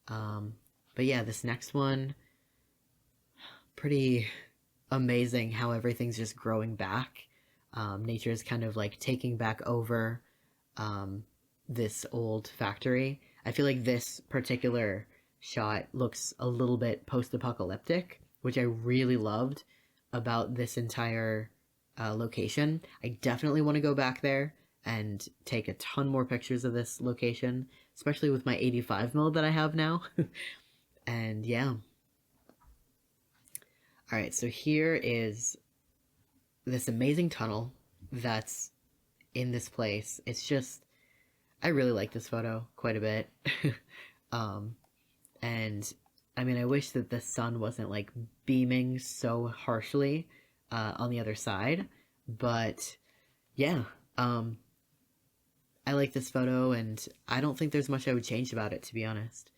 But yeah, this next one, pretty amazing how everything's just growing back. Nature is kind of like taking back over this old factory. I feel like this particular shot looks a little bit post-apocalyptic, which I really loved about this entire location. I definitely want to go back there and take a ton more pictures of this location, especially with my 85 mil that I have now. And yeah. All right, so here is this amazing tunnel that's in this place. It's just, I really like this photo quite a bit. And I mean, I wish that the sun wasn't like beaming so harshly on the other side, but yeah, I like this photo, and I don't think there's much I would change about it, to be honest.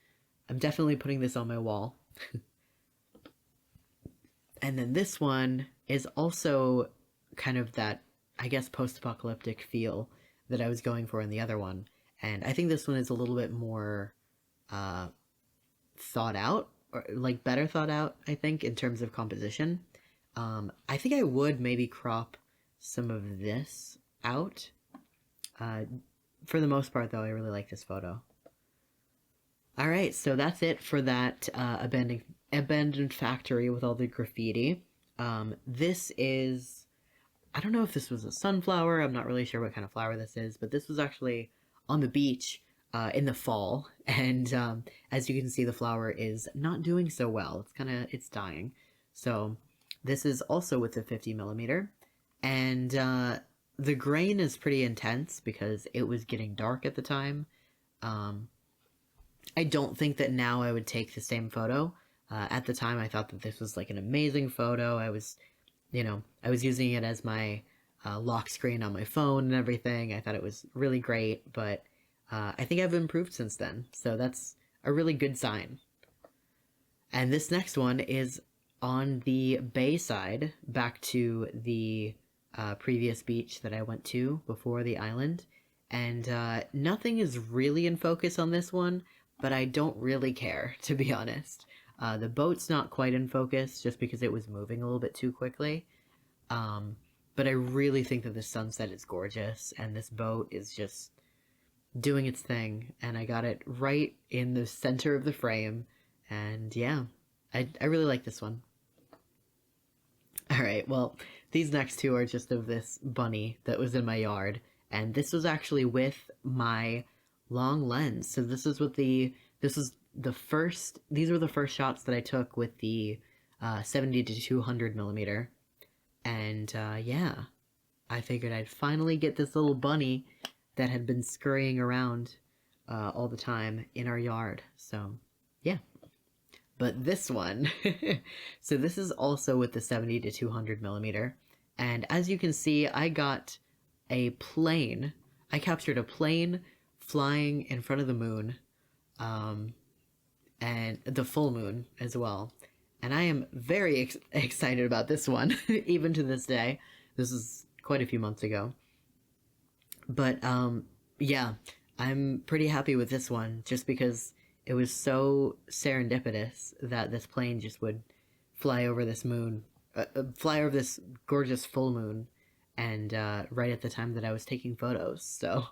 I'm definitely putting this on my wall. And then this one is also kind of that, I guess, post-apocalyptic feel that I was going for in the other one. And I think this one is a little bit more thought out, or like better thought out, I think, in terms of composition. I think I would maybe crop some of this out. For the most part, though, I really like this photo. All right, so that's it for that abandoned factory with all the graffiti. This is, I don't know if this was a sunflower. I'm not really sure what kind of flower this is, but this was actually on the beach in the fall, and as you can see, the flower is not doing so well. It's dying. So this is also with the 50 millimeter, and the grain is pretty intense because it was getting dark at the time. I don't think that now I would take the same photo. At the time, I thought that this was like an amazing photo. I was using it as my lock screen on my phone and everything. I thought it was really great, but I think I've improved since then. So that's a really good sign. And this next one is on the bay side, back to the previous beach that I went to before the island. And nothing is really in focus on this one, but I don't really care, to be honest. The boat's not quite in focus just because it was moving a little bit too quickly. But I really think that the sunset is gorgeous, and this boat is just doing its thing, and I got it right in the center of the frame, and yeah, I really like this one. Alright, well, these next two are just of this bunny that was in my yard, and this was actually with my long lens. So these were the first shots that I took with the 70 to 200 millimeter. And yeah, I figured I'd finally get this little bunny that had been scurrying around all the time in our yard. So yeah. But this one, so this is also with the 70 to 200 millimeter. And as you can see, I got a plane. I captured a plane flying in front of the moon, and the full moon as well. And I am very excited about this one, even to this day. This is quite a few months ago. But yeah, I'm pretty happy with this one, just because it was so serendipitous that this plane just would fly over this moon, fly over this gorgeous full moon, and right at the time that I was taking photos. So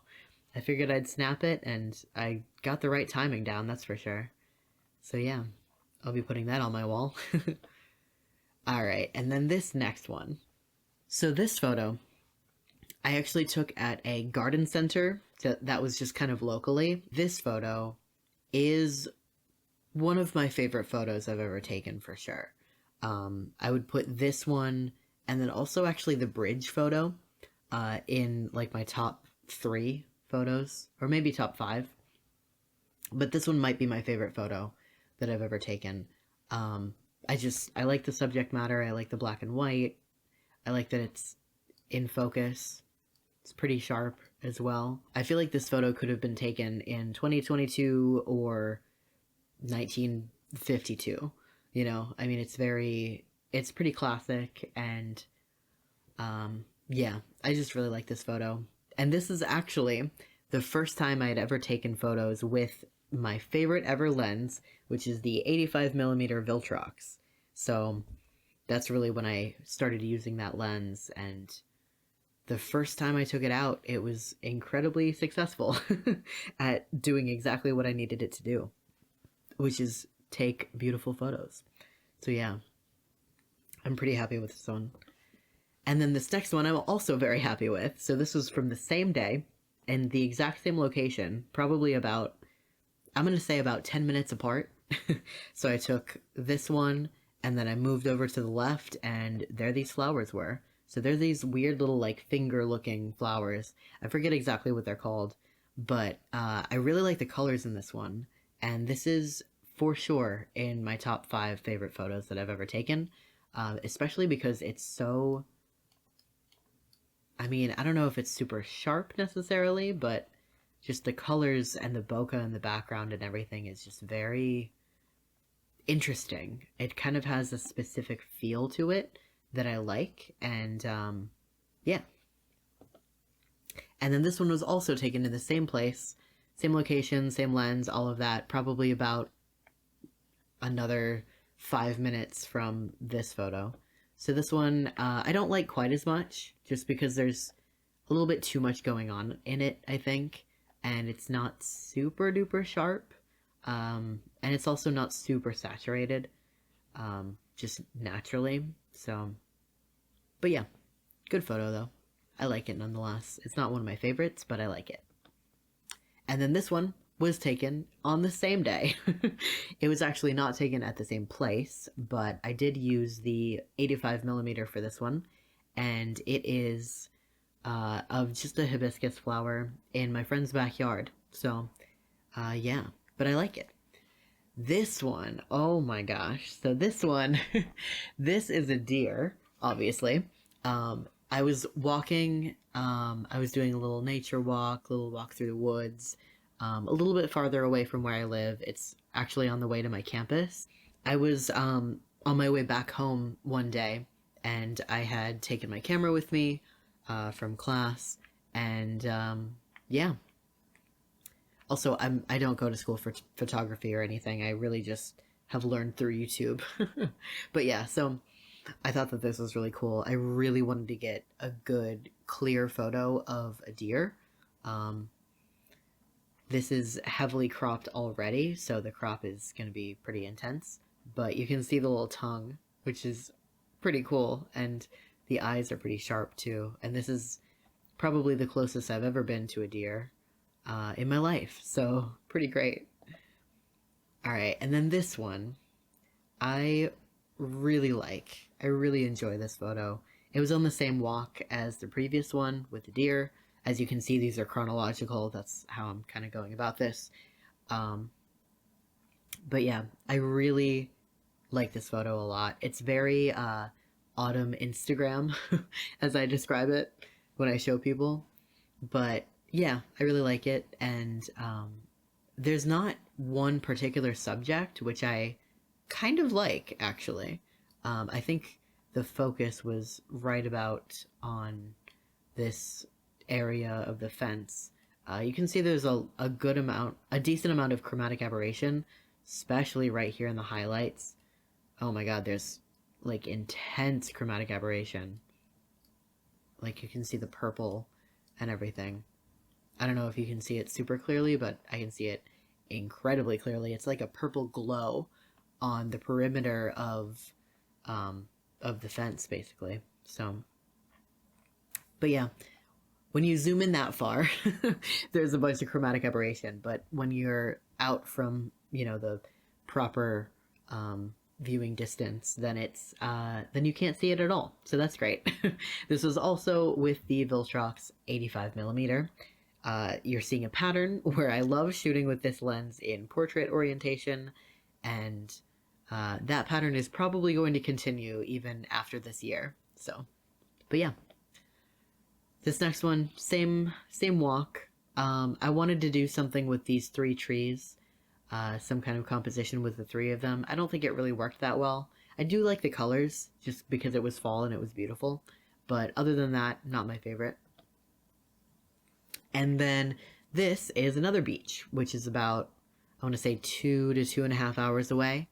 I figured I'd snap it, and I got the right timing down, that's for sure. So yeah, I'll be putting that on my wall. Alright, and then this next one. So this photo, I actually took at a garden center that was just kind of locally. This photo is one of my favorite photos I've ever taken, for sure. I would put this one and then also actually the bridge photo in like my top 3 photos, or maybe top 5. But this one might be my favorite photo that I've ever taken. Um, I like the subject matter. I like the black and white. I like that it's in focus. It's pretty sharp as well. I feel like this photo could have been taken in 2022 or 1952. You know, I mean, it's pretty classic, and yeah, I just really like this photo. And this is actually the first time I had ever taken photos with my favorite ever lens, which is the 85mm Viltrox. So that's really when I started using that lens, and the first time I took it out, it was incredibly successful at doing exactly what I needed it to do, which is take beautiful photos. So yeah, I'm pretty happy with this one. And then this next one I'm also very happy with. So this was from the same day and the exact same location, probably about, I'm going to say about 10 minutes apart. So I took this one and then I moved over to the left, and there these flowers were. So they're these weird little like finger looking flowers. I forget exactly what they're called, but I really like the colors in this one. And this is for sure in my top 5 favorite photos that I've ever taken, especially because it's so, I mean, I don't know if it's super sharp necessarily, but just the colors and the bokeh in the background and everything is just very interesting. It kind of has a specific feel to it that I like, and yeah. And then this one was also taken in the same place, same location, same lens, all of that, probably about another 5 minutes from this photo. So this one, I don't like quite as much, just because there's a little bit too much going on in it, I think, and it's not super duper sharp, and it's also not super saturated, just naturally. So, but yeah, good photo though. I like it nonetheless. It's not one of my favorites, but I like it. And then this one was taken on the same day. It was actually not taken at the same place, but I did use the 85mm for this one, and it is of just a hibiscus flower in my friend's backyard. So, yeah, but I like it. This one, oh my gosh. So this one, this is a deer, obviously. I was walking, I was doing a little nature walk, little walk through the woods, a little bit farther away from where I live. It's actually on the way to my campus. I was on my way back home one day, and I had taken my camera with me from class, and yeah. Also, I don't go to school for photography or anything. I really just have learned through YouTube. But yeah, so I thought that this was really cool. I really wanted to get a good, clear photo of a deer. Um, this is heavily cropped already, so the crop is going to be pretty intense. But you can see the little tongue, which is pretty cool, and the eyes are pretty sharp too. And this is probably the closest I've ever been to a deer in my life, so pretty great. All right, and then this one, I really like. I really enjoy this photo. It was on the same walk as the previous one with the deer. As you can see, these are chronological. That's how I'm kind of going about this. Um, but yeah, I really like this photo a lot. It's very autumn Instagram, as I describe it when I show people. But yeah, I really like it, and there's not one particular subject, which I kind of like, actually. I think the focus was right about on this area of the fence. You can see there's a good amount, a decent amount of chromatic aberration, especially right here in the highlights. Oh my god, there's like intense chromatic aberration. Like you can see the purple and everything. I don't know if you can see it super clearly, but I can see it incredibly clearly. It's like a purple glow on the perimeter of the fence, basically. So, but yeah, when you zoom in that far, there's a bunch of chromatic aberration. But when you're out from, you know, the proper viewing distance, then then you can't see it at all. So that's great. This was also with the Viltrox 85mm. You're seeing a pattern where I love shooting with this lens in portrait orientation, and that pattern is probably going to continue even after this year. So, but yeah, this next one, same walk. I wanted to do something with these three trees, some kind of composition with the three of them. I don't think it really worked that well. I do like the colors, just because it was fall and it was beautiful, but other than that, not my favorite. And then this is another beach, which is about, I want to say, 2 to 2.5 hours away.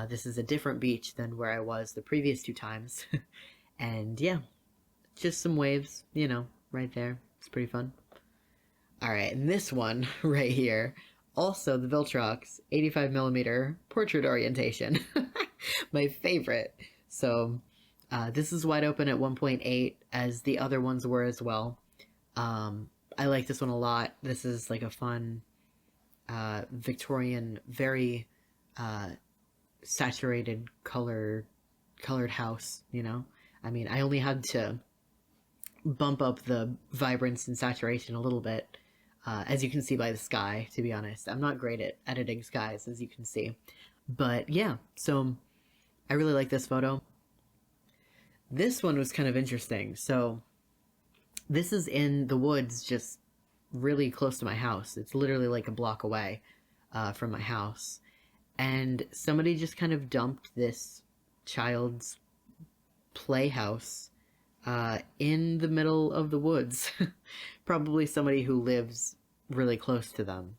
This is a different beach than where I was the previous two times. And yeah, just some waves, right there. It's pretty fun. All right, and this one right here, also the Viltrox 85mm portrait orientation. My favorite. So this is wide open at 1.8, as the other ones were as well. I like this one a lot. This is like a fun Victorian, very saturated colored house, I mean, I only had to bump up the vibrance and saturation a little bit, as you can see by the sky, to be honest. I'm not great at editing skies, as you can see. But yeah, so I really like this photo. This one was kind of interesting. So this is in the woods, just really close to my house. It's literally like a block away from my house. And somebody just kind of dumped this child's playhouse in the middle of the woods. Probably somebody who lives really close to them.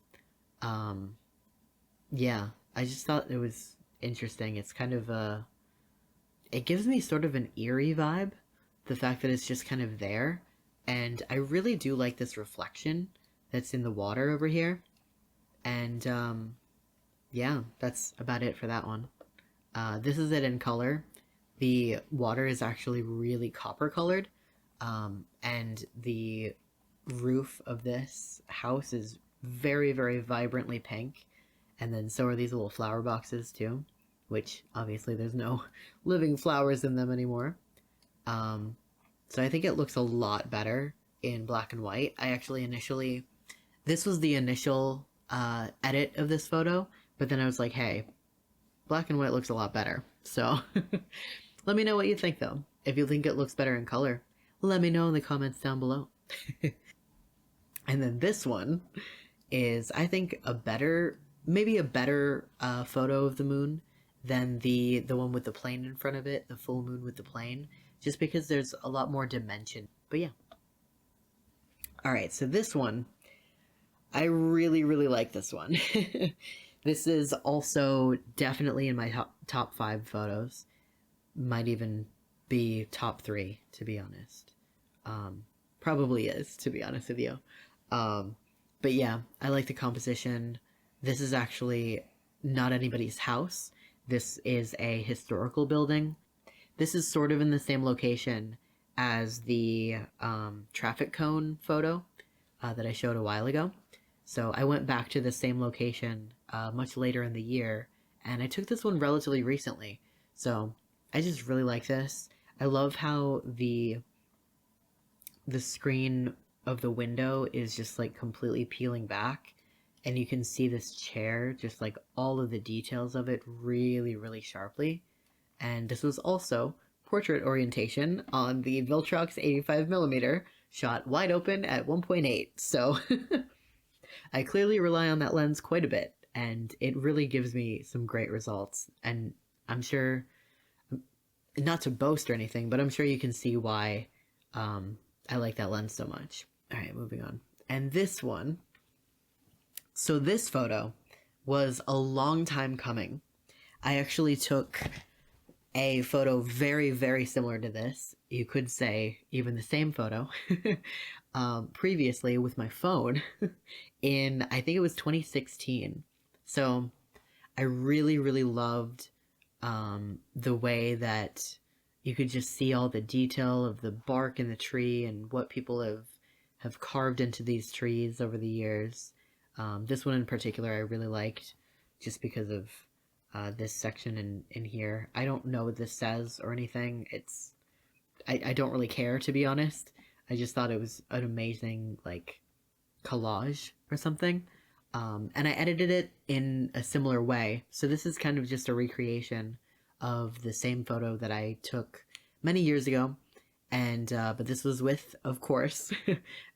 Yeah, I just thought it was interesting. It's kind of it gives me sort of an eerie vibe, the fact that it's just kind of there. And I really do like this reflection that's in the water over here. And yeah, that's about it for that one. This is it in color. The water is actually really copper colored, and the roof of this house is very, very vibrantly pink, and then so are these little flower boxes too, which obviously there's no living flowers in them anymore. So I think it looks a lot better in black and white. I actually initially, this was the initial edit of this photo, but then I was like, hey, black and white looks a lot better. So let me know what you think, though. If you think it looks better in color, let me know in the comments down below. And then this one is, I think, maybe a better photo of the moon than the one with the plane in front of it, the full moon with the plane, just because there's a lot more dimension. But yeah. All right, so this one, I really, really like this one. This is also definitely in my top 5 photos. Might even be top 3, to be honest. Probably is, to be honest with you. But yeah, I like the composition. This is actually not anybody's house. This is a historical building. This is sort of in the same location as the traffic cone photo that I showed a while ago. So I went back to the same location much later in the year, and I took this one relatively recently. So I just really like this. I love how the screen of the window is just like completely peeling back, and you can see this chair, just like all of the details of it really, really sharply. And this was also portrait orientation on the Viltrox 85mm, shot wide open at 1.8. So I clearly rely on that lens quite a bit, and it really gives me some great results. And I'm sure, not to boast or anything, but I'm sure you can see why I like that lens so much. All right, moving on. And this one, so this photo was a long time coming. I actually took a photo very, very similar to this. You could say even the same photo previously with my phone in, I think it was 2016. So I really, really loved the way that you could just see all the detail of the bark in the tree and what people have carved into these trees over the years. This one in particular I really liked, just because of this section in here. I don't know what this says or anything. I don't really care, to be honest. I just thought it was an amazing, like, collage or something. And I edited it in a similar way. So this is kind of just a recreation of the same photo that I took many years ago. And but this was with, of course,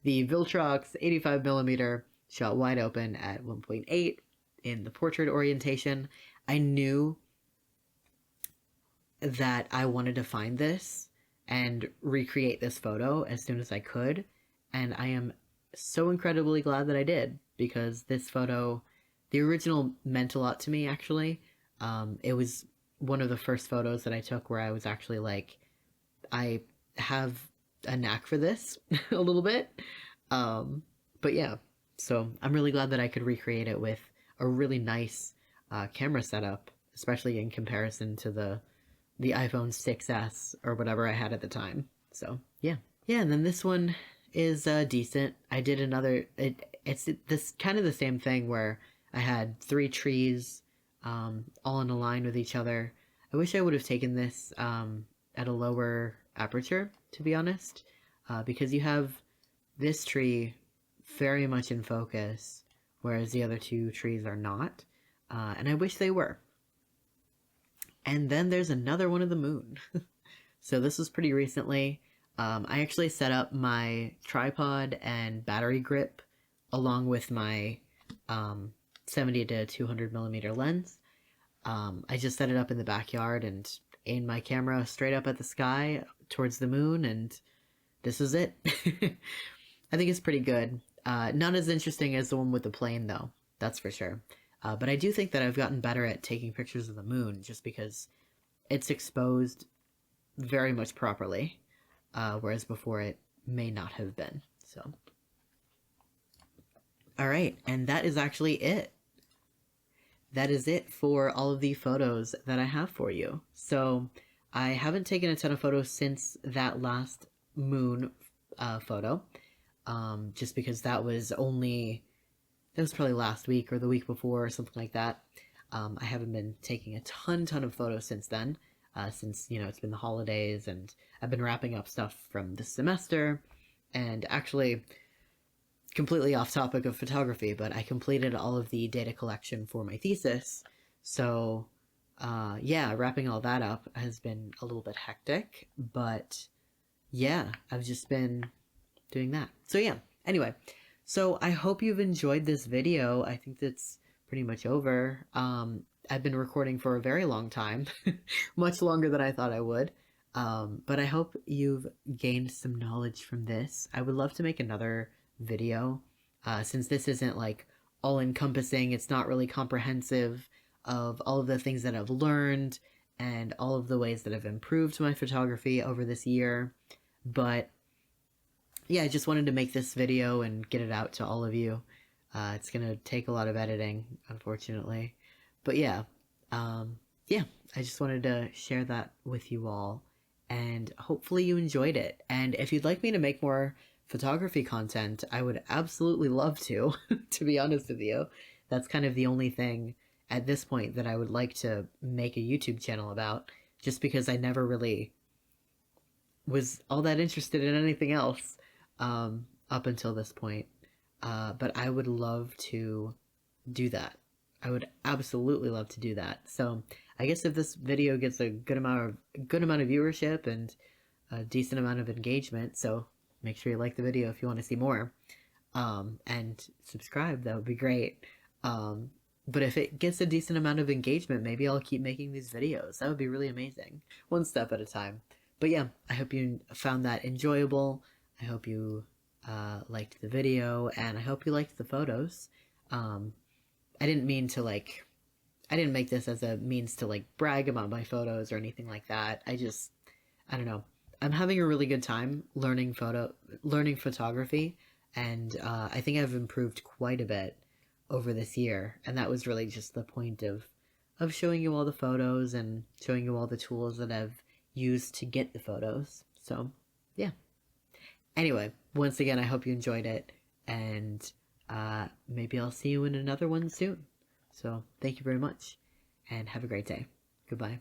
the Viltrox 85mm shot wide open at 1.8 in the portrait orientation. I knew that I wanted to find this and recreate this photo as soon as I could, and I am so incredibly glad that I did, because this photo, the original, meant a lot to me, actually. It was one of the first photos that I took where I was actually like, I have a knack for this a little bit. But yeah, so I'm really glad that I could recreate it with a really nice camera setup, especially in comparison to the iPhone 6S or whatever I had at the time. So yeah, and then this one is decent. I did another. It's this kind of the same thing where I had 3 trees, all in a line with each other. I wish I would have taken this at a lower aperture, to be honest, because you have this tree very much in focus, whereas the other 2 trees are not, and I wish they were. And then there's another one of the moon. So this was pretty recently. I actually set up my tripod and battery grip along with my 70 to 200mm lens. I just set it up in the backyard and aimed my camera straight up at the sky towards the moon, and this is it. I think it's pretty good. Not as interesting as the one with the plane, though, that's for sure. But I do think that I've gotten better at taking pictures of the moon, just because it's exposed very much properly, whereas before it may not have been. So, all right, and that is actually it. That is it for all of the photos that I have for you. So I haven't taken a ton of photos since that last moon photo, just because that was probably last week or the week before or something like that. I haven't been taking a ton of photos since then, since, it's been the holidays, and I've been wrapping up stuff from the semester. And actually, completely off topic of photography, but I completed all of the data collection for my thesis. So, yeah, wrapping all that up has been a little bit hectic, but yeah, I've just been doing that. So yeah, anyway, so I hope you've enjoyed this video. I think that's pretty much over. I've been recording for a very long time, much longer than I thought I would. But I hope you've gained some knowledge from this. I would love to make another video, since this isn't like all encompassing. It's not really comprehensive of all of the things that I've learned and all of the ways that I've improved my photography over this year. But yeah, I just wanted to make this video and get it out to all of you. It's gonna take a lot of editing, unfortunately. But yeah, yeah, I just wanted to share that with you all, and hopefully you enjoyed it. And if you'd like me to make more photography content, I would absolutely love to, to be honest with you. That's kind of the only thing at this point that I would like to make a YouTube channel about, just because I never really was all that interested in anything else up until this point. But I would love to do that. I would absolutely love to do that. So I guess if this video gets a good amount of viewership and a decent amount of engagement, so make sure you like the video if you want to see more, and subscribe, that would be great. But if it gets a decent amount of engagement, maybe I'll keep making these videos. That would be really amazing. One step at a time. But yeah, I hope you found that enjoyable. I hope you liked the video, and I hope you liked the photos. I didn't make this as a means to like brag about my photos or anything like that. I don't know. I'm having a really good time learning photography, and I think I've improved quite a bit over this year, and that was really just the point of showing you all the photos and showing you all the tools that I've used to get the photos. So yeah. Anyway, once again, I hope you enjoyed it, and maybe I'll see you in another one soon. So thank you very much, and have a great day. Goodbye.